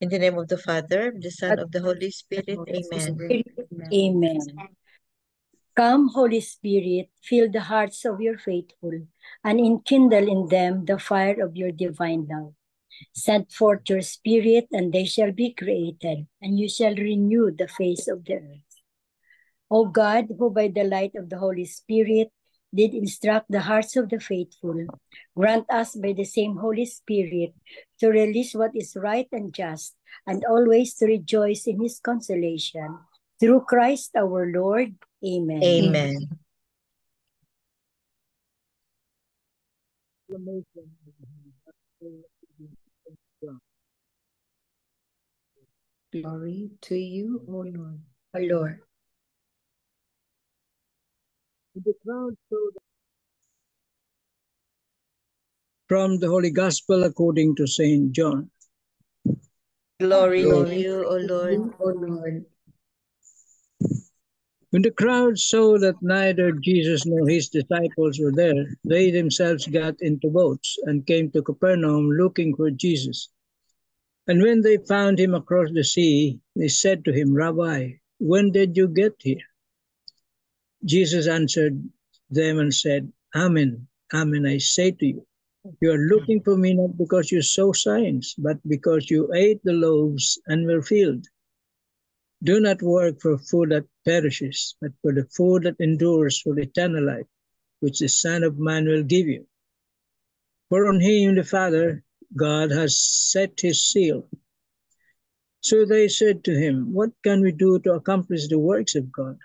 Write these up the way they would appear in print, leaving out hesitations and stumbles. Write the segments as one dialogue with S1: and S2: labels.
S1: In the name of the Father, of the Son, of the Holy Spirit. Amen.
S2: Amen. Come, Holy Spirit, fill the hearts of your faithful, and enkindle in them the fire of your divine love. Send forth your Spirit, and they shall be created, and you shall renew the face of the earth. O God, who by the light of the Holy Spirit did instruct the hearts of the faithful, grant us by the same Holy Spirit to release what is right and just, and always to rejoice in his consolation. Through Christ our Lord. Amen.
S1: Amen.
S3: Glory to you, O Lord.
S2: O Lord.
S4: From the Holy Gospel according to St. John.
S1: Glory to you, O Lord.
S3: O Lord.
S4: When the crowd saw that neither Jesus nor his disciples were there, they themselves got into boats and came to Capernaum looking for Jesus. And when they found him across the sea, they said to him, Rabbi, when did you get here? Jesus answered them and said, Amen, amen, I say to you, you are looking for me not because you saw signs, but because you ate the loaves and were filled. Do not work for food that perishes, but for the food that endures for eternal life, which the Son of Man will give you. For on him the Father, God, has set his seal. So they said to him, What can we do to accomplish the works of God?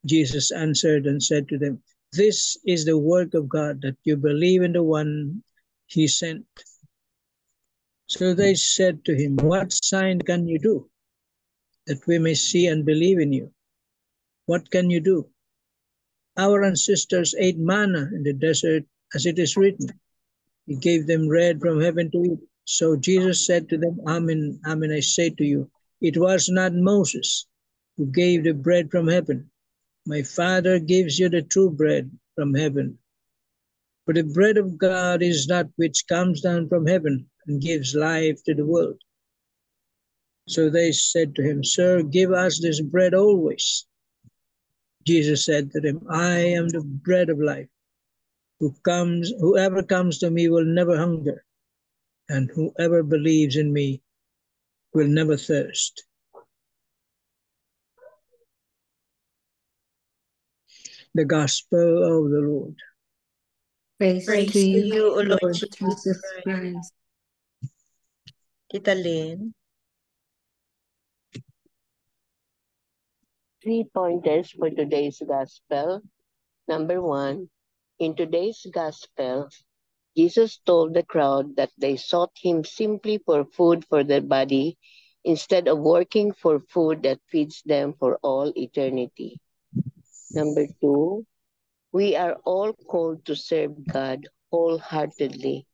S4: Jesus answered and said to them, This is the work of God, that you believe in the one he sent. So they said to him, What sign can you do, that we may see and believe in you? What can you do? Our ancestors ate manna in the desert, as it is written. He gave them bread from heaven to eat. So Jesus said to them, Amen, amen, I say to you, it was not Moses who gave the bread from heaven. My Father gives you the true bread from heaven. For the bread of God is that which comes down from heaven and gives life to the world. So they said to him, Sir, give us this bread always. Jesus said to them, I am the bread of life. Whoever comes to me will never hunger, and whoever believes in me will never thirst. The Gospel of the Lord.
S3: Praise
S1: Praise
S3: to you,
S1: O Lord
S3: Lord
S1: Jesus
S3: Jesus
S1: Christ.
S3: Christ.
S1: Tita Lynn.
S5: 3 pointers for today's Gospel. Number 1, in today's Gospel, Jesus told the crowd that they sought him simply for food for their body instead of working for food that feeds them for all eternity. Number 2, we are all called to serve God wholeheartedly,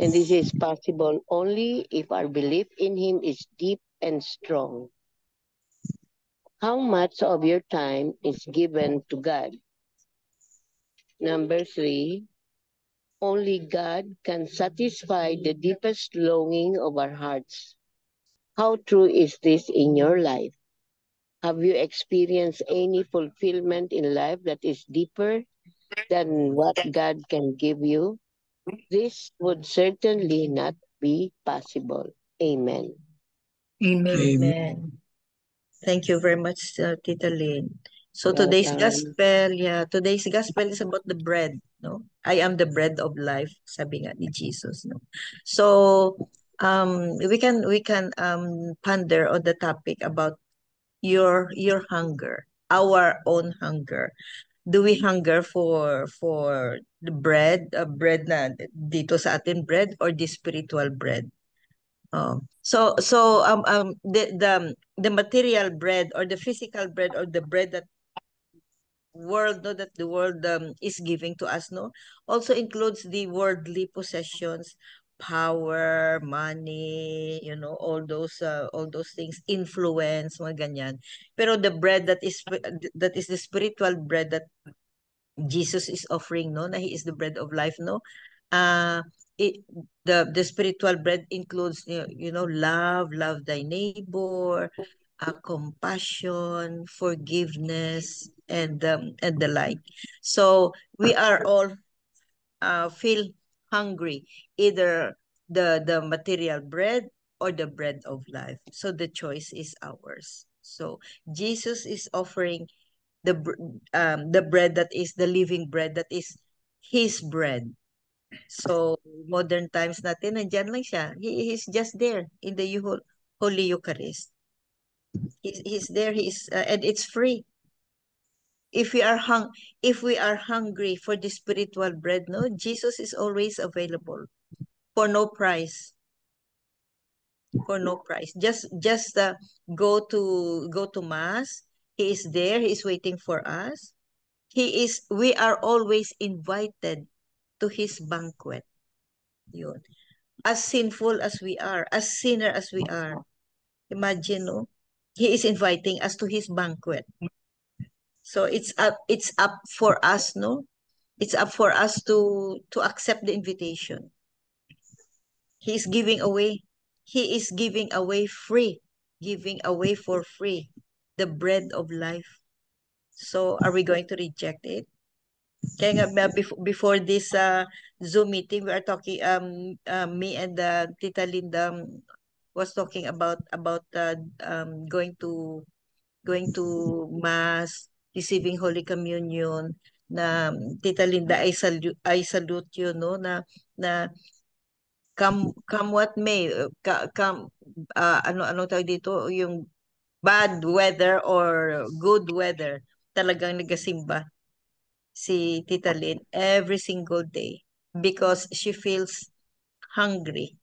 S5: and this is possible only if our belief in him is deep and strong. How much of your time is given to God? Number 3, only God can satisfy the deepest longing of our hearts. How true is this in your life? Have you experienced any fulfillment in life that is deeper than what God can give you? This would certainly not be possible. Amen.
S3: Amen.
S1: Amen. Thank you very much, Tita Lynn. So today's today's gospel is about the bread, no? I am the bread of life, sabi nga ni Jesus, no? So we can ponder on the topic about your hunger, our own hunger. Do we hunger for the bread na dito sa atin bread, or the spiritual bread? The material bread, or the physical bread, or the bread that the world is giving to us, no, also includes the worldly possessions, power, money, all those things, influence, mga ganyan. Pero the bread that is the spiritual bread that Jesus is offering, no, na he is the bread of life, no, the spiritual bread includes, love thy neighbor, compassion, forgiveness, and the like. So we are all feel hungry, either the material bread or the bread of life. So the choice is ours. So Jesus is offering the bread that is the living bread, that is His bread. So modern times natin, nandiyan lang siya. He's just there in the Holy Eucharist. He's there. And it's free. If we are hungry for the spiritual bread, no, Jesus is always available for no price. For no price. Just go to mass. He is there. He is waiting for us. We are always invited to his banquet. Yun. As sinful as we are, as sinner as we are. Imagine, no? He is inviting us to his banquet. So it's up for us, no? It's up for us to accept the invitation. He is giving away. He is giving away giving away for free the bread of life. So are we going to reject it? Kaya nga before this Zoom meeting, we are talking me and Tita Linda was talking about going to mass, receiving Holy Communion. Na Tita Linda, I salute you, no, na come what may, come ano tawag dito, yung bad weather or good weather, talagang nagasimba si Tita Lynn every single day because she feels hungry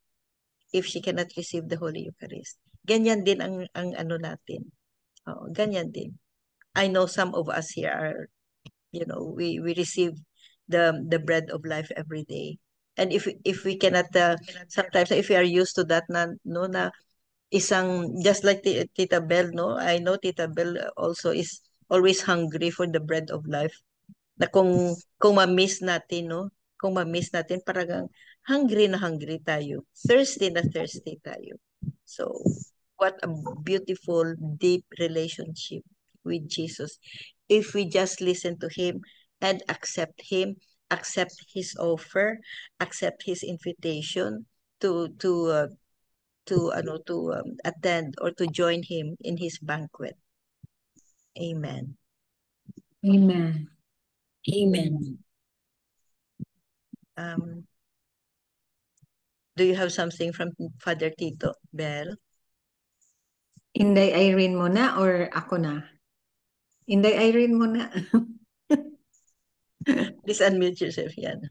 S1: if she cannot receive the Holy Eucharist. Ganyan din ang ano natin. Oo, ganyan din. I know some of us here are, we receive the bread of life every day. And if we cannot, sometimes if we are used to that na, no, na isang, just like Tita Bell, no, I know Tita Bell also is always hungry for the bread of life. Na kung ma-miss natin, no, kung ma-miss natin, parang hungry na hungry tayo. Thirsty na thirsty tayo. So, what a beautiful, deep relationship with Jesus. If we just listen to him and accept him, accept his offer, accept his invitation to attend or to join him in his banquet. Amen.
S3: Amen.
S2: Amen.
S1: Do you have something from Father Tito, Bell?
S3: Inday Irene mo na or ako na? Inday Irene mo na.
S1: Please unmute yourself, yan.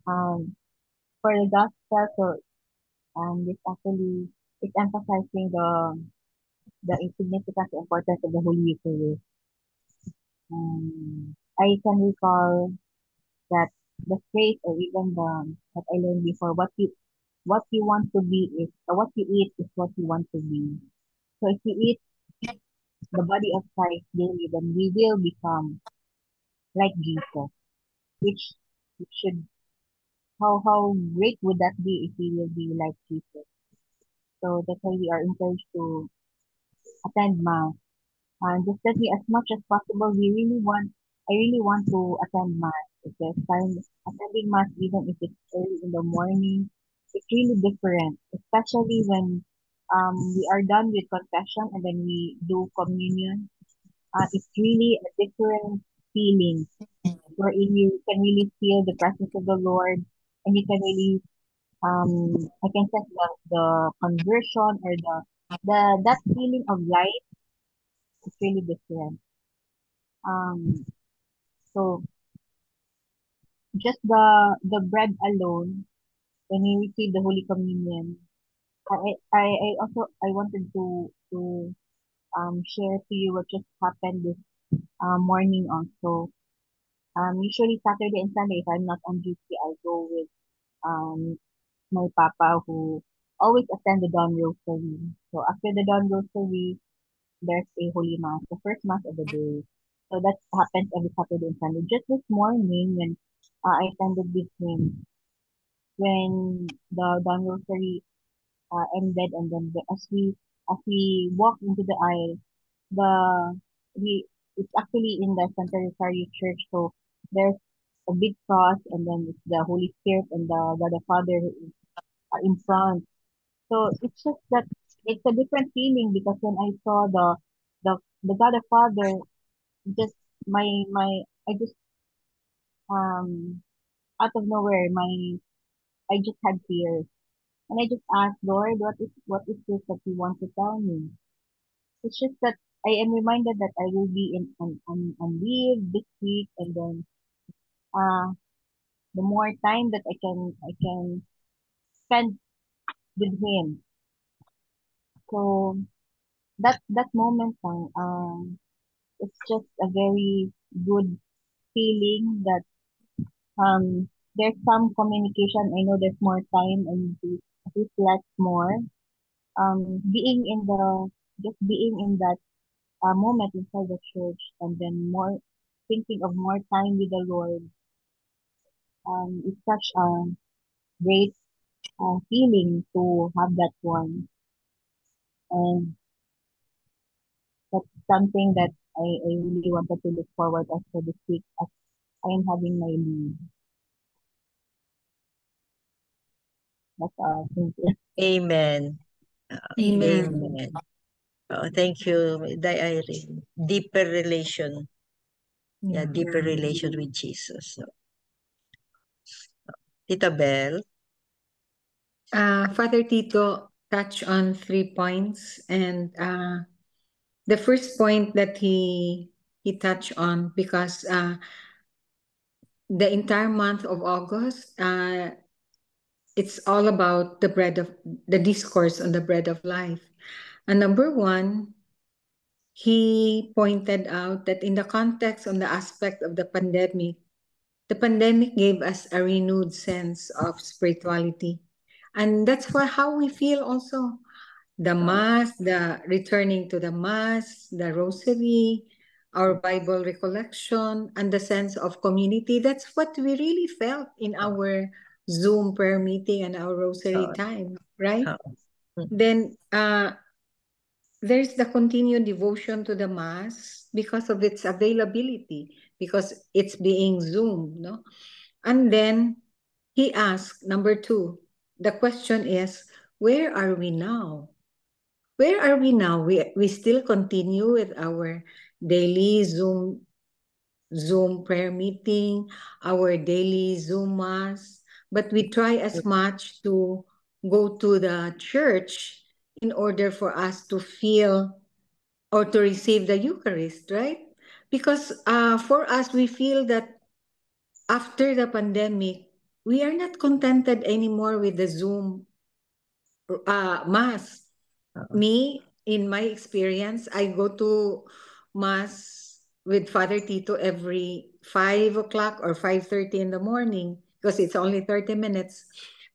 S6: For the gospel, this actually is emphasizing the significance and importance of the Holy Eucharist. I can recall that the phrase or even what I learned before, what you want to be is, or what you eat is what you want to be. So if you eat the body of Christ daily, then we will become like Jesus, which should, how great would that be if we will be like Jesus? So that's why we are encouraged to attend Mass. And just let me, as much as possible, I really want to attend Mass. Because attending Mass, even if it's early in the morning, it's really different, especially when we are done with confession and then we do communion. It's really a different feeling wherein you can really feel the presence of the Lord, and you can really I can sense the conversion or that feeling of light is really different. So just the bread alone, when you receive the Holy Communion, I also I wanted to share to you what just happened this morning also. Usually Saturday and Sunday, if I'm not on duty, I go with um my papa who always attend the dawn rosary. So after the dawn rosary, there's a holy mass, the first mass of the day. So that happens every Saturday and Sunday. Just this morning when I attended with him when the anniversary ended, and then as we walked into the aisle, the we it's actually in the Santa Rosario Church, so there's a big cross, and then it's the Holy Spirit and the Father who is in front. So it's just that it's a different feeling, because when I saw the God the Father, just my I just out of nowhere, I just had tears, and I just asked, Lord, what is this that you want to tell me? It's just that I am reminded that I will be on leave this week, and then uh the more time that I can spend with him. So that moment, it's just a very good feeling that there's some communication. I know there's more time, and to reflect more. Being in the just being in that moment inside the church, and then more thinking of more time with the Lord. It's such a great feeling to have that one, and that's something that I really wanted to look forward as for this week, as I am having my leave. That's all. Thank you.
S1: Amen.
S3: Amen.
S1: Amen. Thank you, Irene. Deeper relation. Yeah, deeper relation with Jesus. So, Tita Bell.
S3: Father Tito touched on 3 points, and the first point that he touched on, because the entire month of August, it's all about the discourse on the bread of life. And number one, he pointed out that in the context, on the aspect of the pandemic gave us a renewed sense of spirituality. And that's how we feel also. The Mass, the returning to the Mass, the Rosary, our Bible recollection, and the sense of community. That's what we really felt in our Zoom prayer meeting and our Rosary time, right? Then there's the continued devotion to the Mass because of its availability, because it's being Zoom, no? And then he asked, number 2, the question is, where are we now? Where are we now? We still continue with our daily Zoom prayer meeting, our daily Zoom Mass, but we try as much to go to the church in order for us to feel or to receive the Eucharist, right? Because for us, we feel that after the pandemic, we are not contented anymore with the Zoom Mass. Me, in my experience, I go to Mass with Father Tito every 5 o'clock or 5:30 in the morning, because it's only 30 minutes.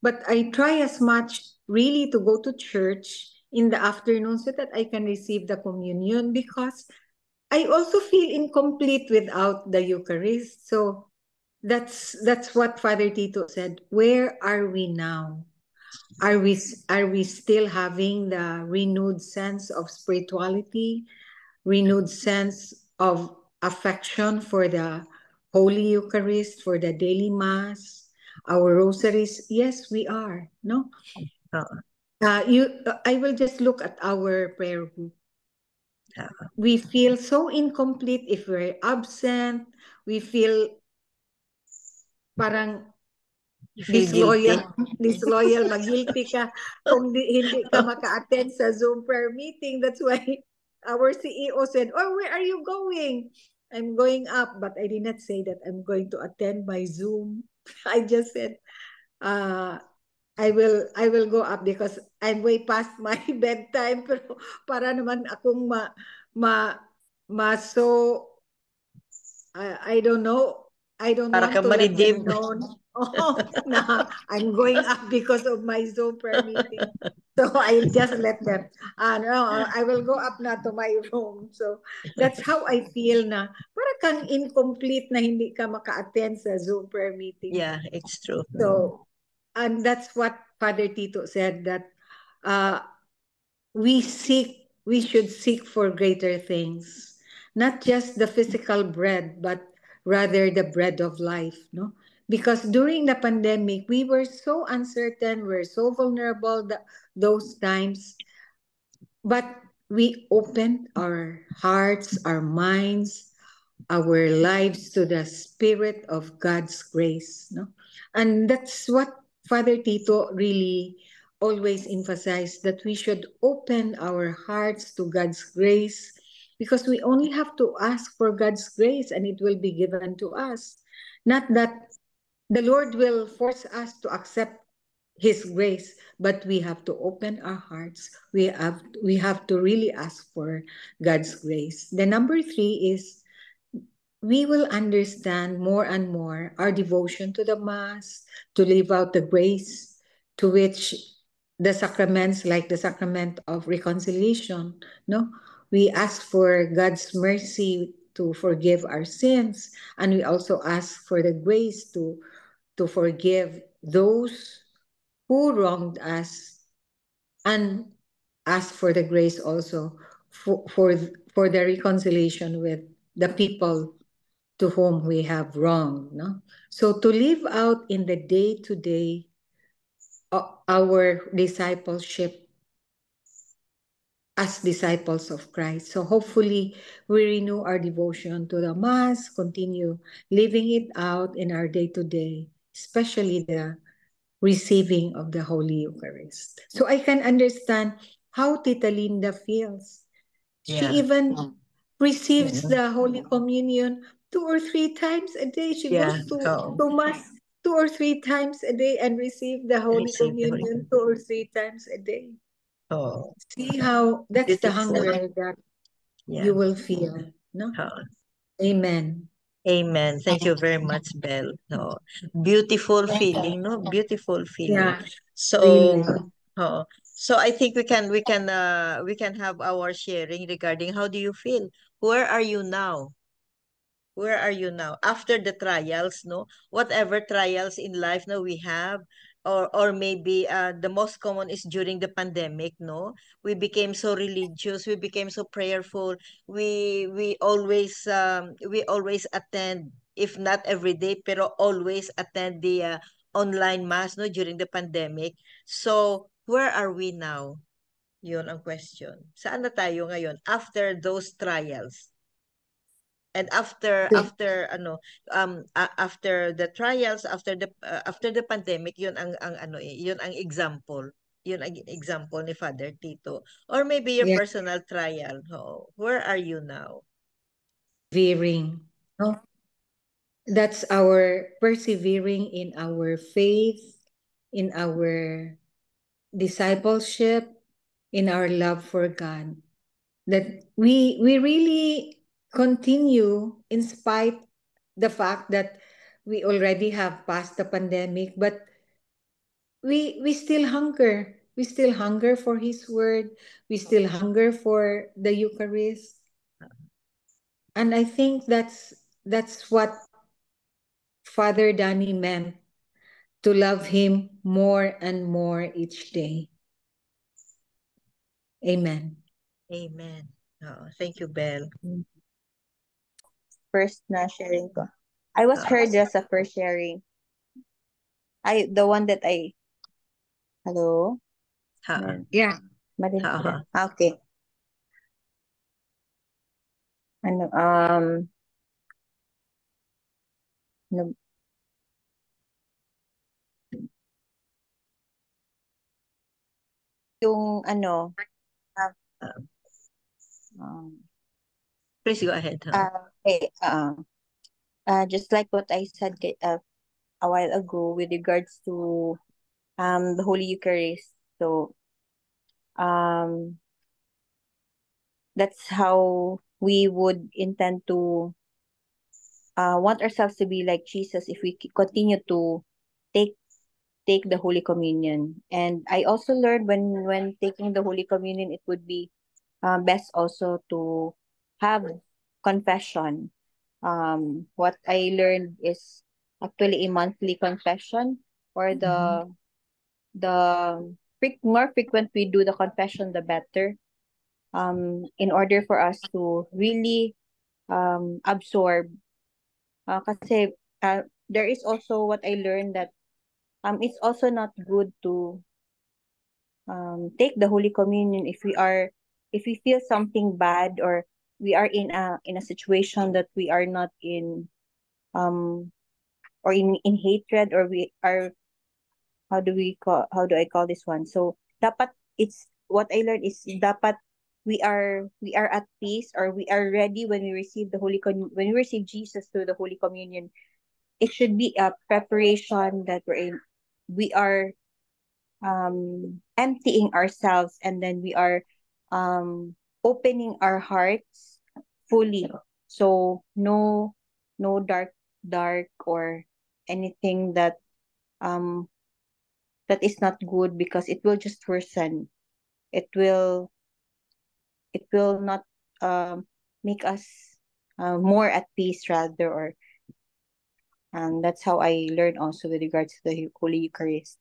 S3: But I try as much really to go to church in the afternoon so that I can receive the communion, because I also feel incomplete without the Eucharist. So that's what Father Tito said. Where are we now? Are we still having the renewed sense of spirituality, renewed sense of affection for the Holy Eucharist, for the daily Mass, our rosaries? Yes, we are. No, I will just look at our prayer group. We feel so incomplete if we're absent. We feel parang
S1: Feel guilty.
S3: disloyal, mag-guilty ka kung hindi ka maka-attend sa Zoom prayer meeting. That's why our CEO said, "Oh, where are you going?" "I'm going up," but I did not say that I'm going to attend my Zoom. I just said, I will go up because I'm way past my bedtime, pero para naman akong so I don't know. I don't
S1: Para
S3: want
S1: ka
S3: to let them
S1: ma-redeem.
S3: know. Oh, nah, I'm going up because of my Zoom prayer meeting. So I'll just let them. No, I will go up na to my room. So that's how I feel na. Para kang incomplete na hindi ka maka-attend sa Zoom prayer meeting.
S1: Yeah, it's true.
S3: So, and that's what Father Tito said, that uh, we should seek for greater things, not just the physical bread, but rather the bread of life, no? Because during the pandemic, we were so uncertain, we're so vulnerable those times, but we opened our hearts, our minds, our lives to the spirit of God's grace, no? And that's what Father Tito really always emphasized, that we should open our hearts to God's grace, because we only have to ask for God's grace and it will be given to us. Not that the Lord will force us to accept his grace, but we have to open our hearts. We have to really ask for God's grace. The number 3 is, we will understand more and more our devotion to the Mass, to live out the grace to which the sacraments, like the sacrament of reconciliation, no? We ask for God's mercy to forgive our sins, and we also ask for the grace to forgive those who wronged us, and ask for the grace also for the reconciliation with the people to whom we have wronged, no? So to live out in the day-to-day our discipleship as disciples of Christ. So hopefully we renew our devotion to the Mass, continue living it out in our day-to-day, especially the receiving of the Holy Eucharist. So I can understand how Tita Linda feels. She
S1: Yeah.
S3: even receives the Holy Communion 2 or 3 times a day. She
S1: Yeah.
S3: goes to,
S1: Oh,
S3: to Mass 2 or 3 times a day and receive the Holy
S1: receive the Holy
S3: Communion
S1: Communion.
S3: 2 or 3 times a day.
S1: Oh,
S3: See how that's the
S1: beautiful.
S3: hunger that
S1: Yeah.
S3: you will feel, no?
S1: Oh.
S3: Amen.
S1: Amen. Thank you very much, Belle. No, beautiful feeling, no? Beautiful feeling.
S3: Yeah,
S1: So,
S3: really.
S1: oh, so I think we can have our sharing regarding how do you feel? Where are you now? Where are you now after the trials, no? Whatever trials in life no we have, or maybe the most common is during the pandemic, no? We became so religious, we became so prayerful. We always attend, if not every day, pero always attend the online mass no during the pandemic. So, where are we now? Yun ang question. Saan na tayo ngayon after those trials? And after the trials, after the pandemic, yun ang example, yun ang example ni Father Tito, or maybe your
S3: Yeah,
S1: personal trial. Where are you now?
S3: persevering. No? That's our persevering in our faith, in our discipleship, in our love for God. That we really continue in spite the fact that we already have passed the pandemic, but we still hunger. We still hunger for His Word. We still hunger for the Eucharist. And I think that's what Father Danny meant, to love Him more and more each day. Amen.
S1: Amen. Thank you, Belle.
S7: First na sharing ko. I was heard as a first sharing. The one that I, hello?
S3: Yeah.
S7: Marinig ka? Okay. Ano, yung ano,
S1: Please go ahead.
S7: okay, just like what I said a while ago with regards to the Holy Eucharist. So that's how we would intend to want ourselves to be like Jesus if we continue to take the Holy Communion. And I also learned when taking the Holy Communion, it would be best also to have confession. What I learned is actually a monthly confession, or the more frequent we do the confession, the better. In order for us to really absorb. Kasi there is also what I learned that it's also not good to take the Holy Communion if we feel something bad, or we are in a situation that we are not in um or in hatred, or we are, how do I call this one? So dapat, it's what I learned is dapat we are at peace, or we are ready when we receive when we receive Jesus through the Holy Communion. It should be a preparation that we are emptying ourselves, and then we are opening our hearts fully. So no dark or anything um that is not good, because it will just worsen. It will not make us more at peace, rather, or and that's how I learned also with regards to the Holy Eucharist.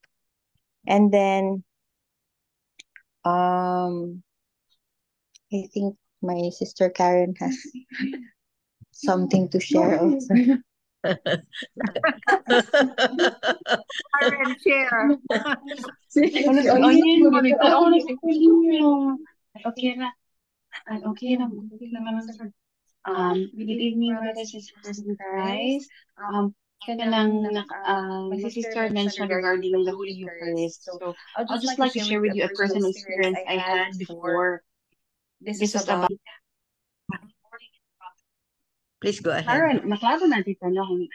S7: And then um I think my sister Karen has something to share also.
S3: Karen, share.
S8: Okay na. Okay na. Okay naman sa good evening, brothers and sisters in Christ. My sister mentioned regarding the Holy Eucharist. So I'll just like to share with you a personal experience I had before. This is about
S1: Please go ahead.
S8: Karen, maklaro natin tanong.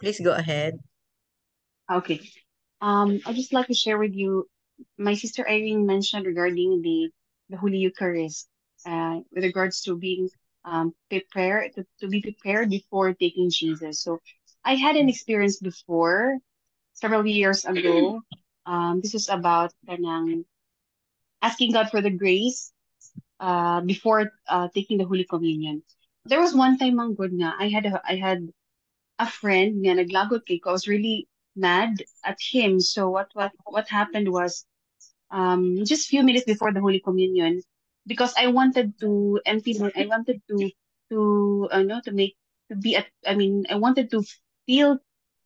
S1: Please go ahead.
S8: Okay. I'd just like to share with you, my sister Irene mentioned regarding the Holy Eucharist, with regards to being prepared to be prepared before taking Jesus. So I had an experience before, several years ago. This is about asking God for the grace before taking the Holy Communion. There was one time, ang good nga, I had a friend nga naglagot kay ko. I was really mad at him. So what happened was, just few minutes before the Holy Communion, because I wanted to I wanted to make to be at I mean I wanted to feel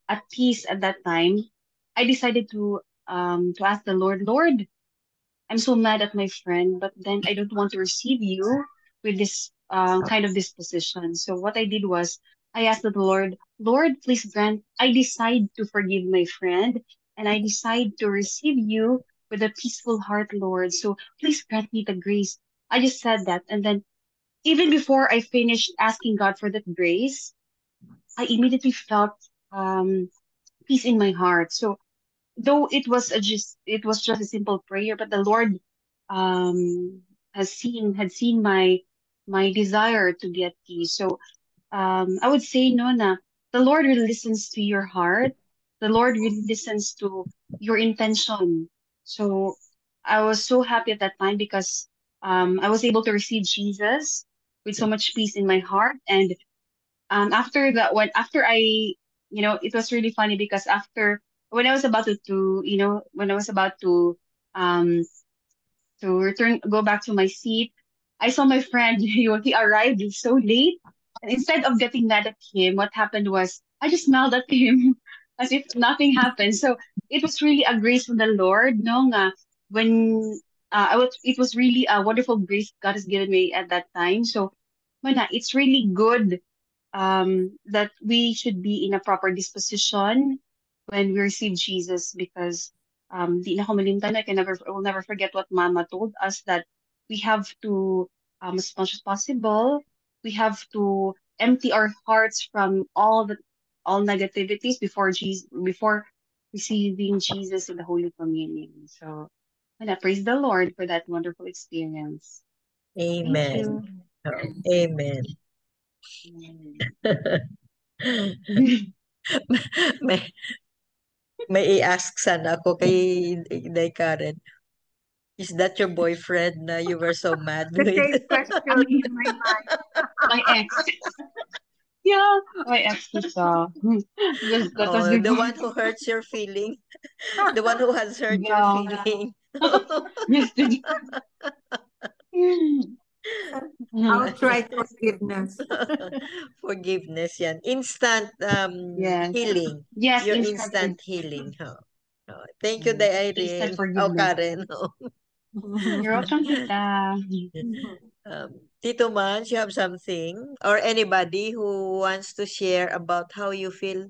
S8: at peace at that time. I decided to ask the Lord, I'm so mad at my friend, but then I don't want to receive you with this kind of disposition. So what I did was I asked the Lord, please grant, I decide to forgive my friend, and I decide to receive you with a peaceful heart, Lord. So please grant me the grace. I just said that. And then even before I finished asking God for that grace, I immediately felt peace in my heart. So though it was just a simple prayer, but the Lord had seen my desire to get peace. So I would say, no, na the Lord really listens to your heart. The Lord really listens to your intention. So I was so happy at that time, because I was able to receive Jesus with so much peace in my heart. And after that, after it was really funny, because after when I was about when I was about um to go back to my seat, I saw my friend. He arrived so late, and instead of getting mad at him, what happened was I just smiled at him as if nothing happened. So it was really a grace from the Lord, no nga, when it was really a wonderful grace God has given me at that time. So it's really good that we should be in a proper disposition when we receive Jesus, because di na ko malimtan, I will never forget what Mama told us, that we have to, as much as possible, we have to empty our hearts from all negativities before receiving Jesus in the Holy Communion. So, praise the Lord for that wonderful experience. Thank
S1: Amen.
S8: you.
S1: Amen. may, may i-ask sana ako kay Day Karen. Is that your boyfriend na you were so mad
S3: The
S1: with?
S3: same question in my mind.
S8: My ex. Yeah, my ex was that was
S1: Oh,
S8: the
S1: the one who hurts your feeling. The one who has hurt your
S8: yeah.
S1: feeling.
S8: Yesterday.
S3: Outright forgiveness.
S1: Forgiveness yan. Instant
S8: Yes.
S1: healing.
S8: Yes,
S1: Your
S8: instant
S1: instant
S8: forgiveness.
S1: healing. Huh? Oh, thank you, Day
S8: Instant
S1: Irene. Oh,
S8: forgiveness.
S1: Karen. Oh.
S8: You're welcome, Tita.
S1: Tito Mans, you have something? Or anybody who wants to share about how you feel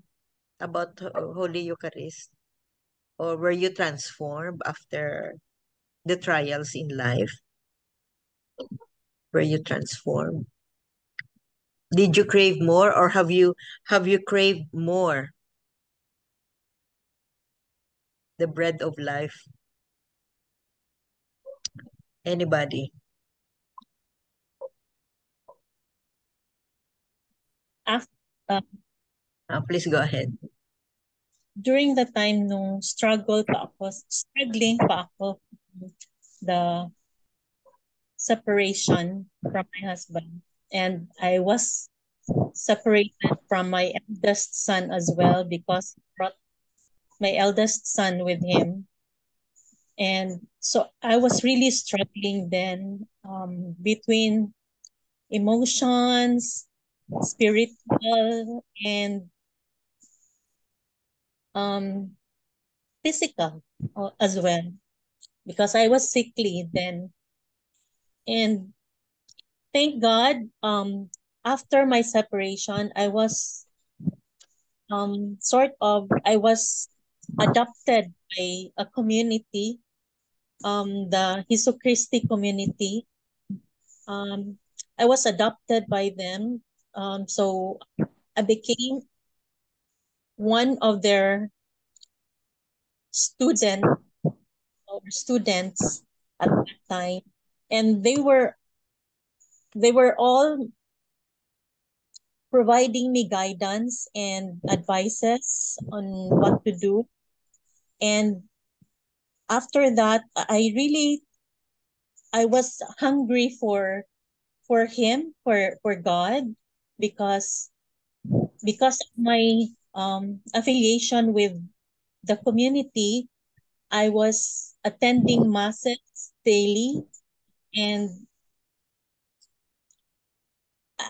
S1: about Holy Eucharist? Or were you transformed after the trials in life? Were you transformed? Did you crave more, or have you craved more the bread of life? Anybody?
S9: After,
S1: Please go ahead.
S9: during the time nung struggling pa ako the separation from my husband, and I was separated from my eldest son as well because he brought my eldest son with him. And so I was really struggling then between emotions, spiritual, and physical as well, because I was sickly then. And thank God, after my separation, I was I was adopted by a community, the Jesu Christi community. I was adopted by them. So I became one of their students at that time, and they were all providing me guidance and advices on what to do. And after that, I was hungry for him, for God, because of my affiliation with the community. I was attending masses daily, and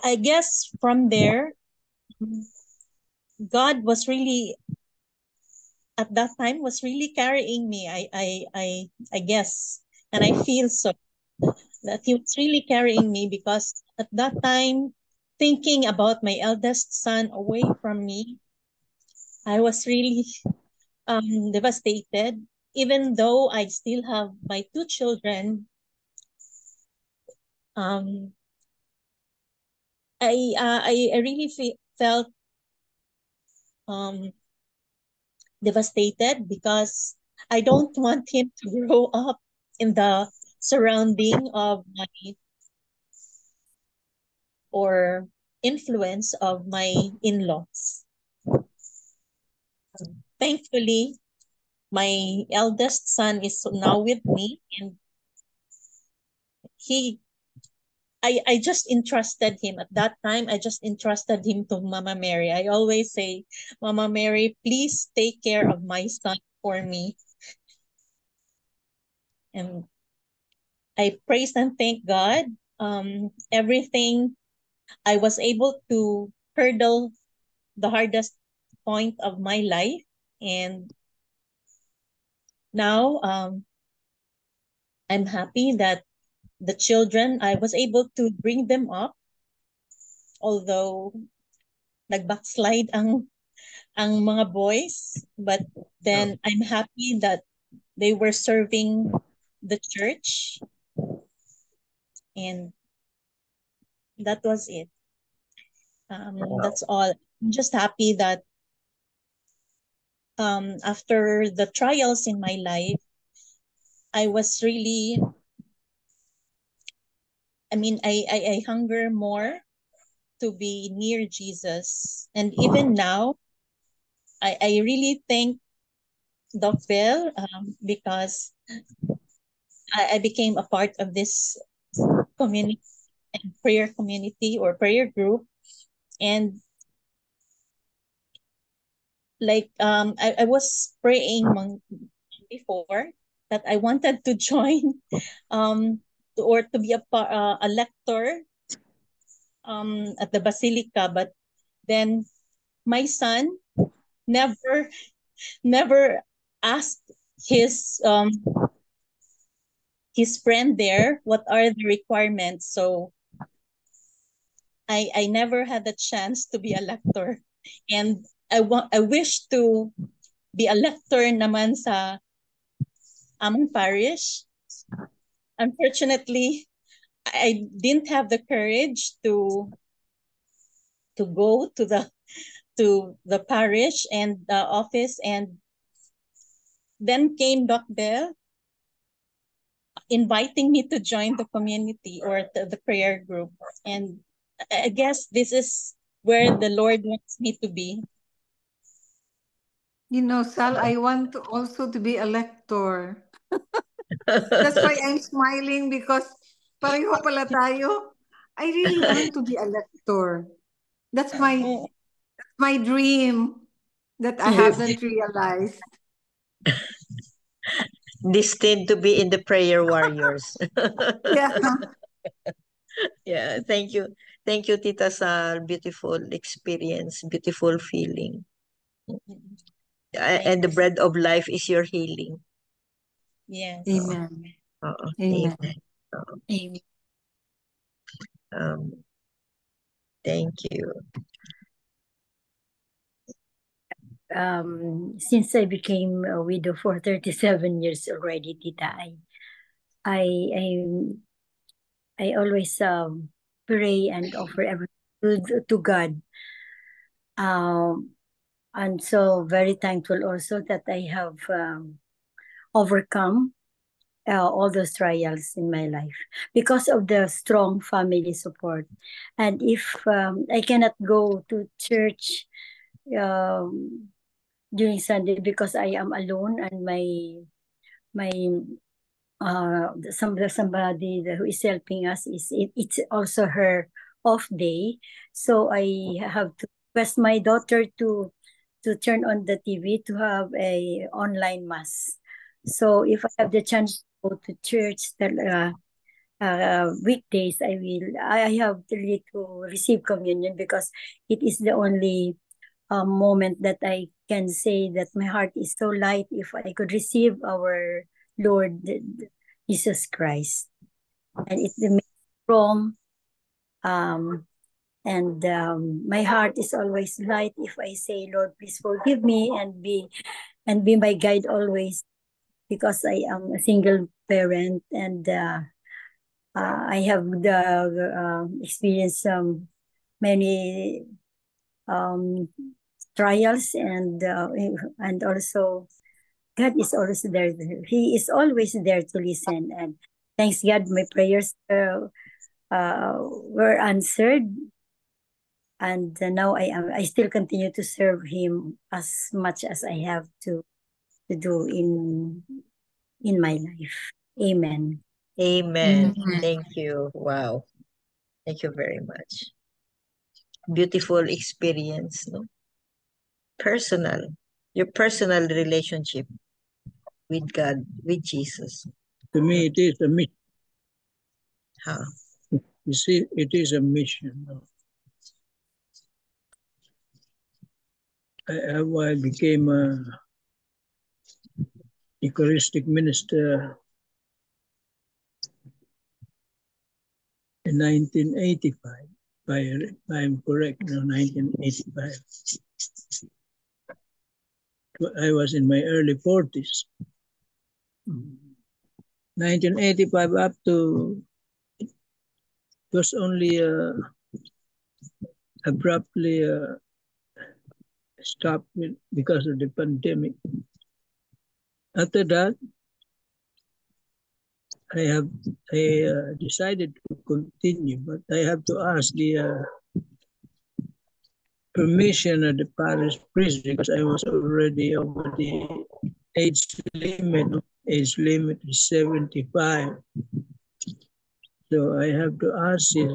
S9: I guess from there, God was really at that time was really carrying me. I guess, and I feel so that He was really carrying me, because at that time, thinking about my eldest son away from me, I was really devastated. Even though I still have my two children, um, I really felt um, devastated, because I don't want him to grow up in the surrounding of my or influence of my in-laws. Thankfully, my eldest son is now with me, and I just entrusted him at that time. I just entrusted him to Mama Mary. I always say, Mama Mary, please take care of my son for me. And I praise and thank God. Everything, I was able to hurdle the hardest point of my life. And now I'm happy that the children, I was able to bring them up, although nag-backslide ang mga boys, but then I'm happy that they were serving the church, and that was it. That's all. I'm just happy that after the trials in my life, I was really, I hunger more to be near Jesus. And even now, I really thank Doc Bill because I became a part of this community and prayer community or prayer group. And like I was praying before that I wanted to join or to be a lector at the Basilica, but then my son never asked his friend there what are the requirements, so I never had the chance to be a lector. And I wish to be a lector naman sa among parish. Unfortunately, I didn't have the courage to go to the parish and the office, and then came Doc Bell inviting me to join the community or the prayer group. And I guess this is where the Lord wants me to be.
S3: You know, Sal, I want to also to be a lector. That's why I'm smiling because pareho pala tayo. I really want to be a lector. That's my dream that I haven't realized.
S1: Destined to be in the prayer warriors.
S3: Yeah.
S1: Yeah, thank you. Thank you, Tita Sal. Beautiful experience, beautiful feeling. And the bread of life is your healing.
S9: Yes.
S3: Amen.
S1: Amen.
S2: Amen.
S1: Thank you.
S2: Since I became a widow for 37 years already, Tita, I always pray and offer everything to God. And so very thankful also that I have overcome all those trials in my life because of the strong family support. And if I cannot go to church during Sunday because I am alone and my somebody who is helping us it's also her off day, so I have to request my daughter to turn on the TV to have a online mass. So if I have the chance to go to church weekdays, I have really to receive communion because it is the only moment that I can say that my heart is so light if I could receive our Lord Jesus Christ. And it makes me strong. And my heart is always light if I say, Lord, please forgive me and be my guide always, because I am a single parent and I have experienced many trials and also God is always there. He is always there to listen, and thanks God, my prayers were answered, and now I still continue to serve Him as much as I have to do in my life. Amen.
S1: Amen. Thank you. Wow. Thank you very much. Beautiful experience, no? Your personal relationship with God, with Jesus.
S4: To me, it is a mission.
S1: Huh.
S4: You see, it is a mission. I became a Eucharistic minister in 1985. If I'm correct, 1985. I was in my early 40s. 1985 up to, it was only abruptly stopped because of the pandemic. After that, I decided to continue, but I have to ask permission of the parish priest because I was already over the age limit. Age limit is 75. So I have to ask his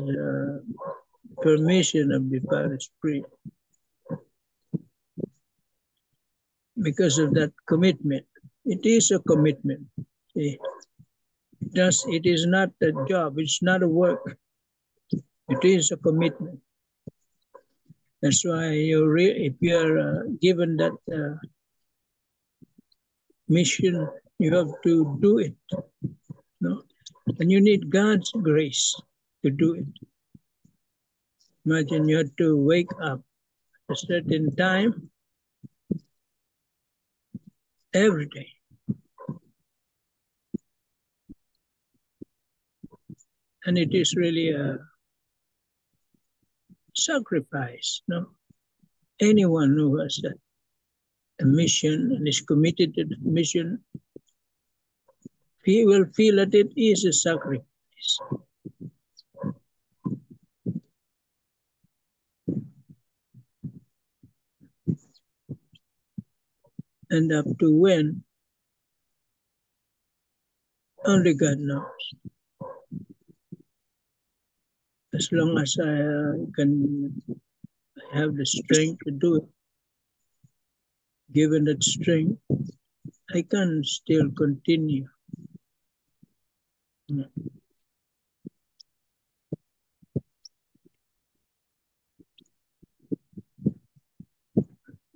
S4: permission of the parish priest because of that commitment. It is a commitment. See, it is not a job. It's not a work. It is a commitment. That's why if you are given that mission, you have to do it. No? And you need God's grace to do it. Imagine you have to wake up at a certain time every day. And it is really a sacrifice. No? Anyone who has a mission and is committed to the mission, he will feel that it is a sacrifice. And up to when, only God knows. As long as I can have the strength to do it, given that strength, I can still continue.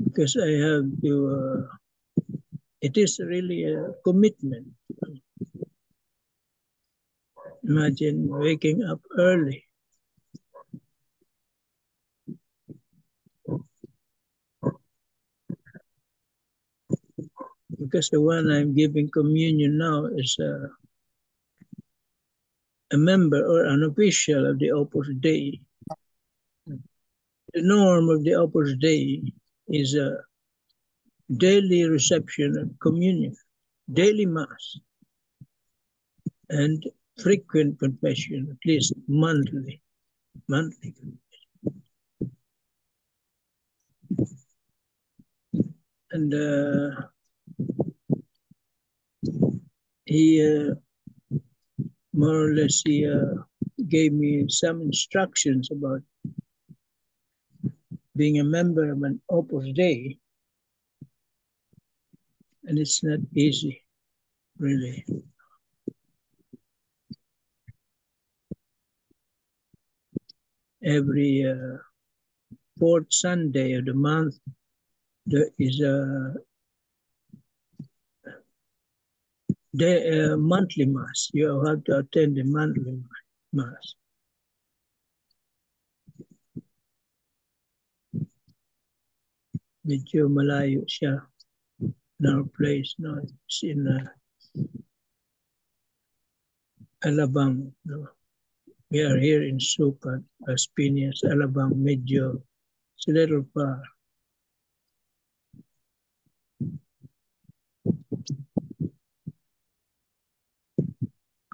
S4: Because I have to, it is really a commitment. Imagine waking up early. Because the one I'm giving communion now is a member or an official of the Opus Dei. The norm of the Opus Dei is a daily reception of communion, daily mass, and frequent confession, at least monthly. And he more or less he gave me some instructions about being a member of an Opus Dei, and it's not easy, really. Every fourth Sunday of the month, there is a monthly mass. You have to attend the monthly mass. Medyo malayo siya. In our place, no, it's in Alabang. No. We are here in Sucat, Las Piñas, Alabang, medyo. It's a little far.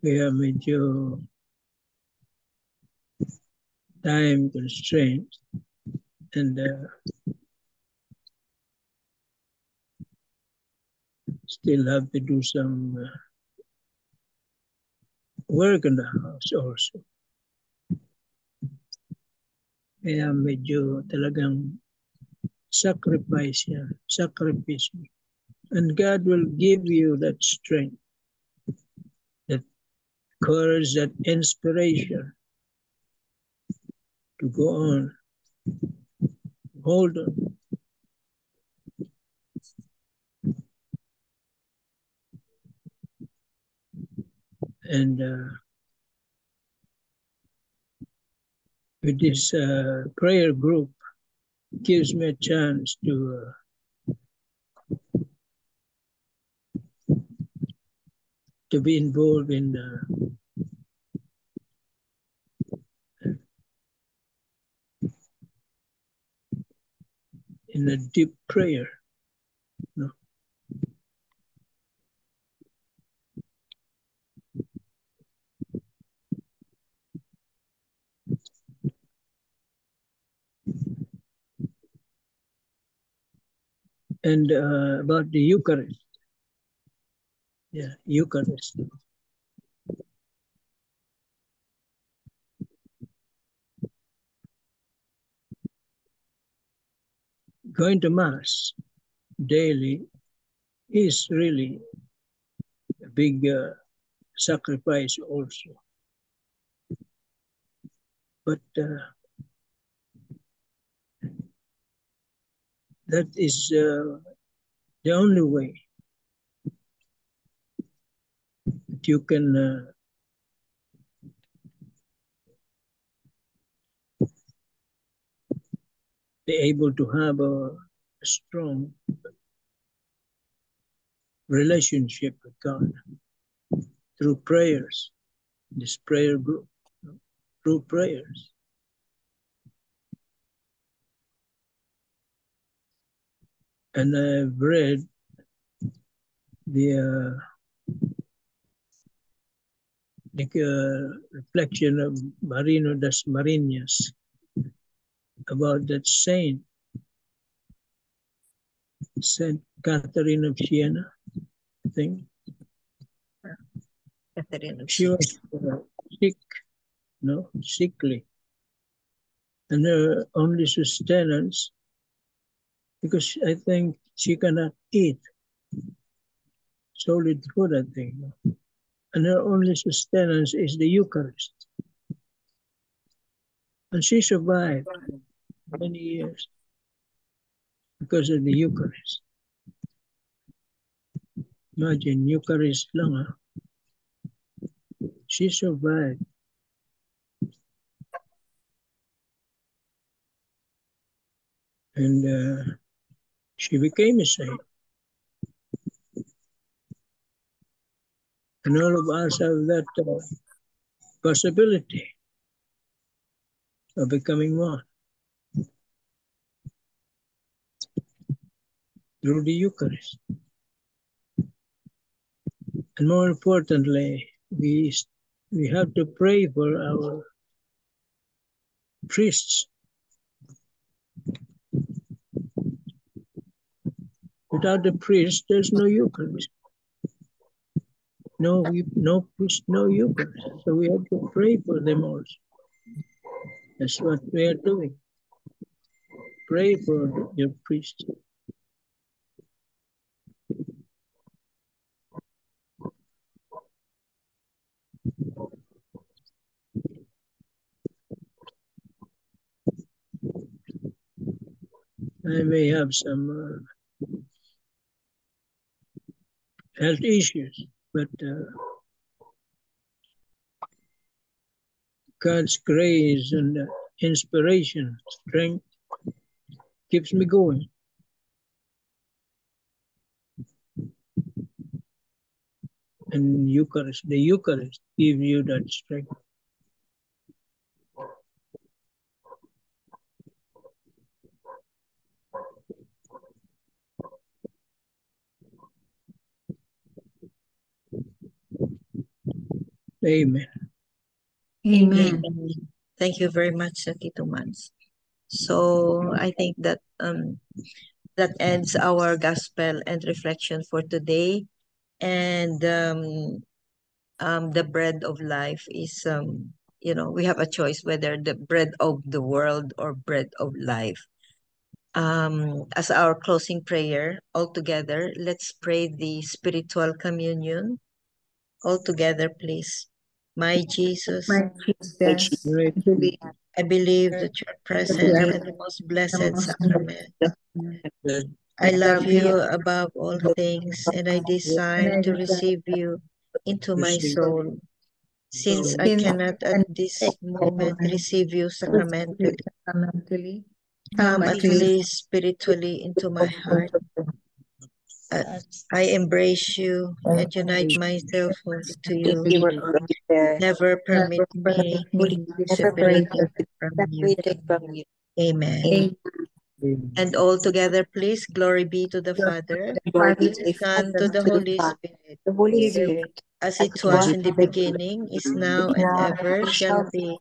S4: Kaya medyo time constraints and still have to do some work in the house also. Kaya medyo talagang sacrifice yan, sacrifice. And God will give you that strength, that courage, that inspiration to go on. Hold on. And with this prayer group, gives me a chance to be involved in a deep prayer. No? And about the Eucharist. Yeah, Eucharist. Going to Mass daily is really a big sacrifice also. But that is the only way that you can be able to have a strong relationship with God through prayers, this prayer group, through prayers. And I've read the reflection of Marino das Marinas about that saint, Saint Catherine of Siena, I think.
S1: Catherine of
S4: She
S1: Siena.
S4: was sickly. And her only sustenance, because I think she cannot eat solid food, I think. And her only sustenance is the Eucharist. And she survived many years because of the Eucharist. Imagine, Eucharist lang, She survived. And she became a saint. And all of us have that possibility of becoming one through the Eucharist. And more importantly, we have to pray for our priests. Without the priest, there's no Eucharist. No priest, no Eucharist. So we have to pray for them also. That's what we are doing. Pray for your priest. I may have some health issues, but God's grace and inspiration, strength keeps me going. And the Eucharist gives you that strength. Amen.
S3: Amen.
S1: Thank you very much, Tito Mans. So I think that that ends our gospel and reflection for today. And the bread of life is we have a choice whether the bread of the world or bread of life. As our closing prayer, all together, let's pray the spiritual communion. All together, please. My Jesus,
S3: My Jesus,
S1: I believe that you are present in the most blessed sacrament. I love you above all things, and I desire to receive you into my soul. Since I cannot at this moment receive you sacramentally, come at least spiritually into my heart. I embrace you and unite myself to you. Never permit me to be separated from you. Amen. And all together, please, glory be to the Father, to the Son, to the Holy Spirit, as it was in the beginning, is now, and ever shall be,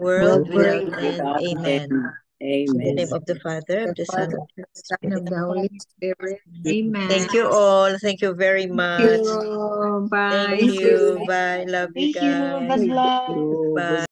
S1: world without end. Amen.
S3: In the
S1: In the
S10: Amen.
S1: name of the Father, of the Son, of the
S3: Son of the Holy Spirit. Amen.
S1: Thank you all. Thank you very much.
S3: Thank you. Bye.
S1: Thank you. Bye. Love you
S8: Thank you. God
S1: guys.
S8: bless.
S10: Oh,
S1: Bye.